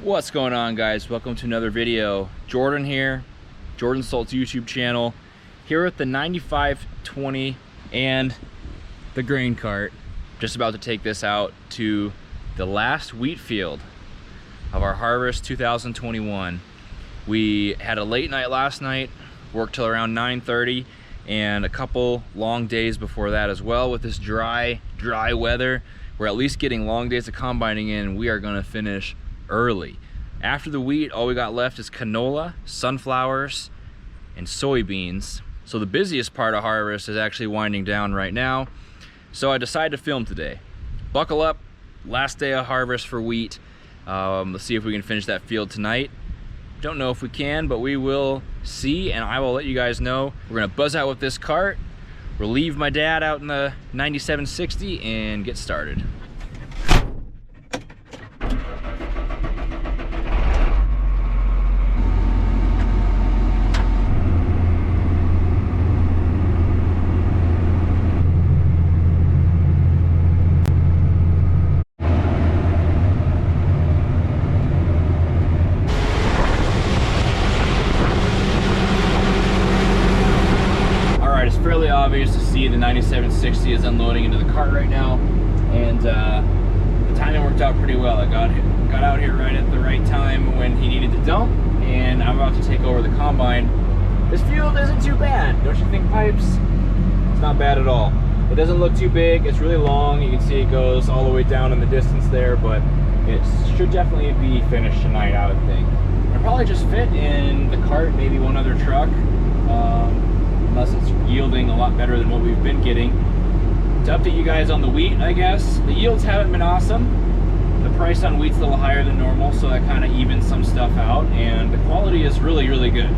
What's going on, guys? Welcome to another video. Jordan here, Jordan Salt's YouTube channel, here with the 9520 and the grain cart. Just about to take this out to the last wheat field of our harvest 2021. We had a late night last night, worked till around 9:30, and a couple long days before that as well. With this dry weather, we're at least getting long days of combining in. We are gonna finish early. After the wheat, all we got left is canola, sunflowers, and soybeans. So the busiest part of harvest is actually winding down right now. So I decided to film today. Buckle up, last day of harvest for wheat. Let's see if we can finish that field tonight. Don't know if we can, but we will see, and I will let you guys know. We're gonna buzz out with this cart, relieve my dad out in the 9760, and get started. Fairly obvious to see the 9760 is unloading into the cart right now, and the timing worked out pretty well. I got out here right at the right time when he needed to dump, and I'm about to take over the combine. This field isn't too bad, don't you think, Pipes? It's not bad at all. It doesn't look too big. It's really long. You can see it goes all the way down in the distance there, but it should definitely be finished tonight, I would think. I'll probably just fit in the cart, maybe one other truck. Unless it's yielding a lot better than what we've been getting. To update you guys on the wheat, I guess, the yields haven't been awesome. The price on wheat's a little higher than normal, so that kind of evens some stuff out, and the quality is really good.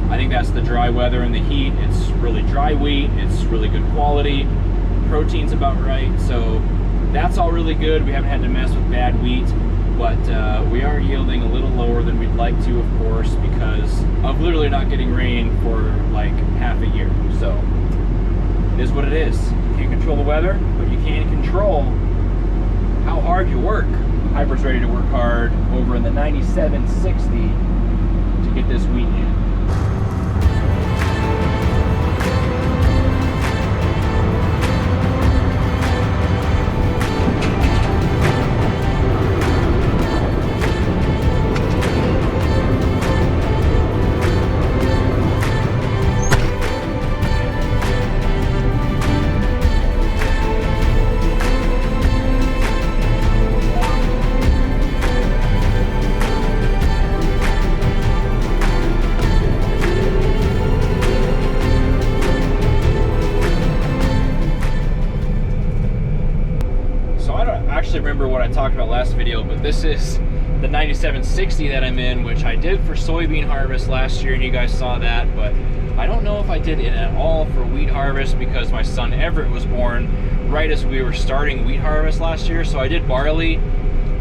I think that's the dry weather and the heat. It's really dry wheat, it's really good quality, protein's about right, so that's all really good. We haven't had to mess with bad wheat, but we are yielding a little lower than we'd like to, of course, because of literally not getting rain for like half a year. So it is what it is. You can't control the weather, but you can control how hard you work. Hyper's ready to work hard over in the 9760 to get this wheat in. Remember what I talked about last video, but this is the 9760 that I'm in, which I did for soybean harvest last year, and you guys saw that, but I don't know if I did it at all for wheat harvest because my son Everett was born right as we were starting wheat harvest last year. So I did barley,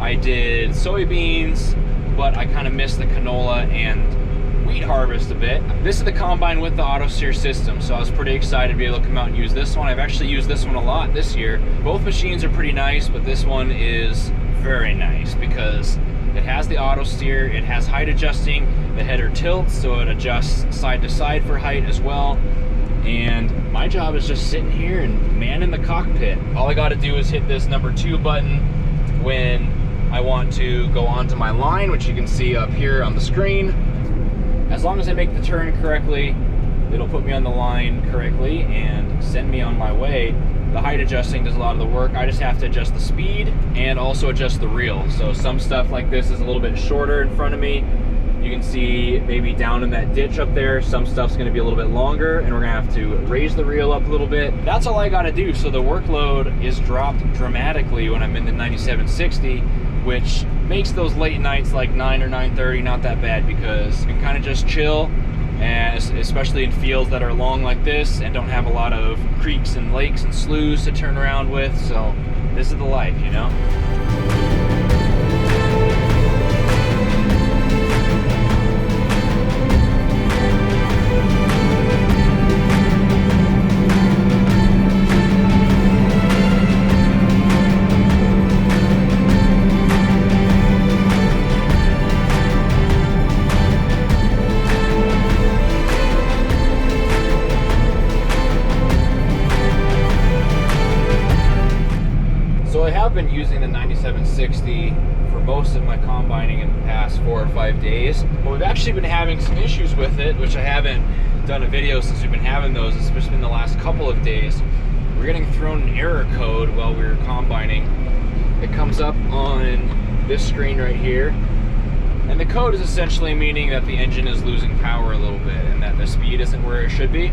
I did soybeans, but I kind of missed the canola and wheat harvest a bit. This is the combine with the auto steer system, so I was pretty excited to be able to come out and use this one. I've actually used this one a lot this year. Both machines are pretty nice, but this one is very nice because it has the auto steer, it has height adjusting, the header tilts so it adjusts side to side for height as well, and my job is just sitting here and manning the cockpit. All I got to do is hit this number 2 button when I want to go onto my line, which you can see up here on the screen. As long as I make the turn correctly, it'll put me on the line correctly and send me on my way. The height adjusting does a lot of the work. I just have to adjust the speed and also adjust the reel. So some stuff like this is a little bit shorter in front of me. You can see maybe down in that ditch up there, some stuff's gonna be a little bit longer, and we're gonna have to raise the reel up a little bit. That's all I gotta do. So the workload is dropped dramatically when I'm in the 9760, which makes those late nights like 9 or 9:30 not that bad because you can kind of just chill, and especially in fields that are long like this and don't have a lot of creeks and lakes and sloughs to turn around with. So this is the life, you know? 9760 for most of my combining in the past 4 or 5 days. But we've actually been having some issues with it, which I haven't done a video since we've been having those, especially in the last couple of days. We're getting thrown an error code while we were combining. It comes up on this screen right here, and the code is essentially meaning that the engine is losing power a little bit and that the speed isn't where it should be,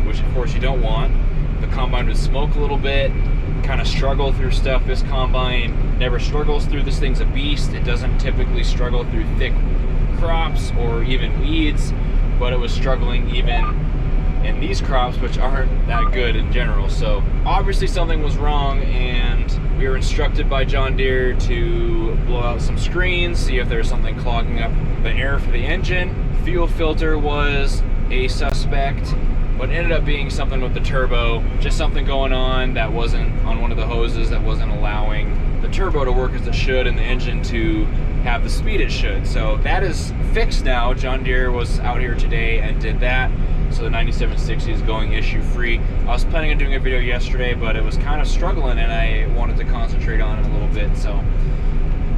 which of course you don't want. The combine would smoke a little bit, kind of struggle through stuff. This combine never struggles through. This thing's a beast. It doesn't typically struggle through thick crops or even weeds, but it was struggling even in these crops, which aren't that good in general. So obviously something was wrong, and we were instructed by John Deere to blow out some screens, see if there's something clogging up the air for the engine. Fuel filter was a suspect, but ended up being something with the turbo, just something going on that wasn't on one of the hoses that wasn't allowing the turbo to work as it should and the engine to have the speed it should. So that is fixed now. John Deere was out here today and did that. So the 9760 is going issue free. I was planning on doing a video yesterday, but it was kind of struggling and I wanted to concentrate on it a little bit. So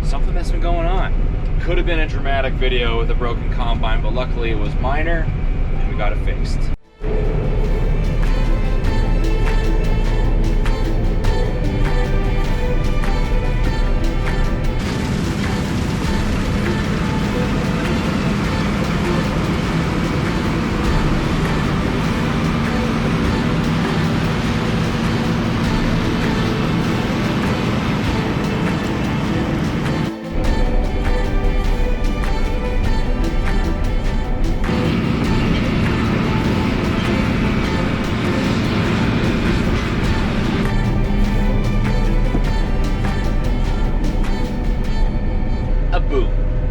something that's been going on. Could have been a dramatic video with a broken combine, but luckily it was minor and we got it fixed.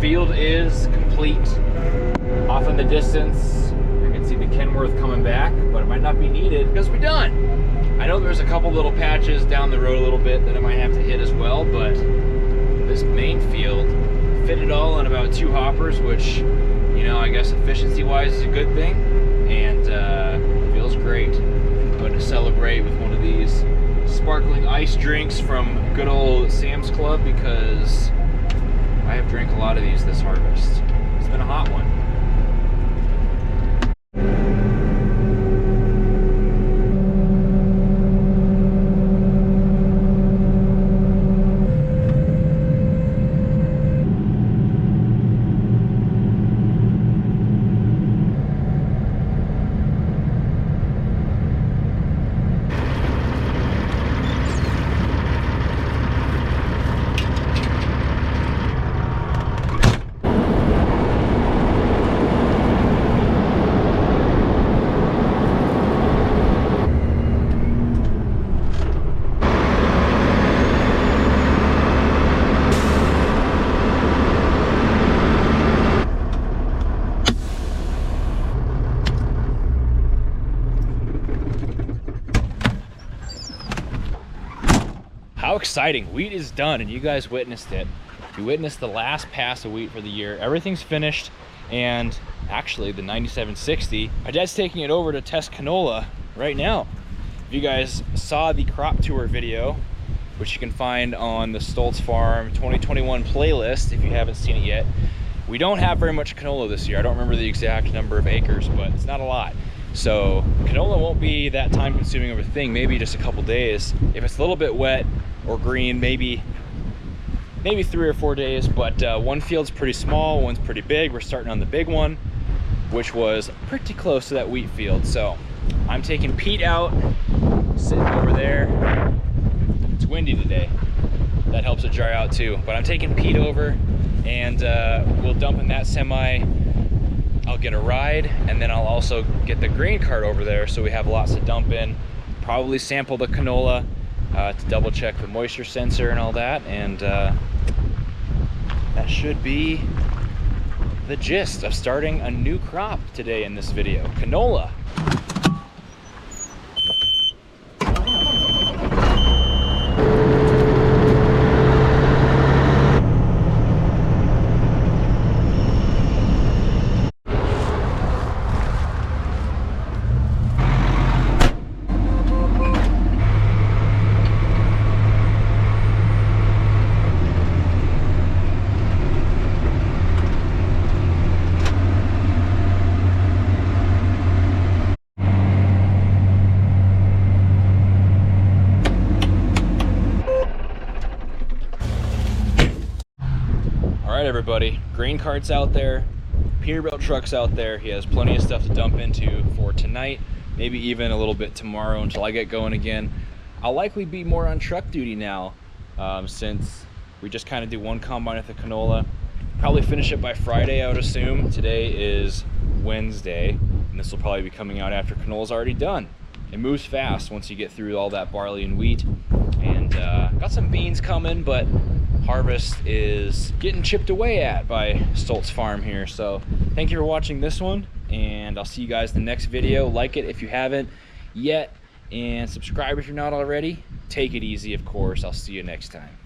Field is complete. Off in the distance, I can see the Kenworth coming back, but it might not be needed because we're done. I know there's a couple little patches down the road a little bit that I might have to hit as well, but this main field fit it all in about 2 hoppers, which, you know, I guess efficiency-wise is a good thing, and feels great. I'm going to celebrate with one of these sparkling ice drinks from good old Sam's Club because I have drank a lot of these this harvest. It's been a hot one. How exciting. Wheat is done, and you guys witnessed it. You witnessed the last pass of wheat for the year. Everything's finished, and actually the 9760, my dad's taking it over to test canola right now. If you guys saw the crop tour video, which you can find on the Stoltz Farm 2021 playlist if you haven't seen it yet, we don't have very much canola this year. I don't remember the exact number of acres, but it's not a lot. So canola won't be that time consuming of a thing, maybe just a couple days. If it's a little bit wet or green, maybe 3 or 4 days, but one field's pretty small, one's pretty big. We're starting on the big one, which was pretty close to that wheat field. So I'm taking Pete out, sitting over there. It's windy today. That helps it dry out too. But I'm taking Pete over, and we'll dump in that semi. I'll get a ride, and then I'll also get the grain cart over there so we have lots to dump in. Probably sample the canola to double check the moisture sensor and all that, and that should be the gist of starting a new crop today in this video. Canola. right, everybody, grain carts out there, Peterbilt trucks out there. He has plenty of stuff to dump into for tonight, maybe even a little bit tomorrow until I get going again. I'll likely be more on truck duty now, since we just kind of do one combine at the canola. Probably finish it by Friday, I would assume. Today is Wednesday, and this will probably be coming out after canola's already done. It moves fast once you get through all that barley and wheat. And got some beans coming, but harvest is getting chipped away at by Stoltz Farm here. So thank you for watching this one, and I'll see you guys in the next video. Like it if you haven't yet, and subscribe if you're not already. Take it easy, of course. I'll see you next time.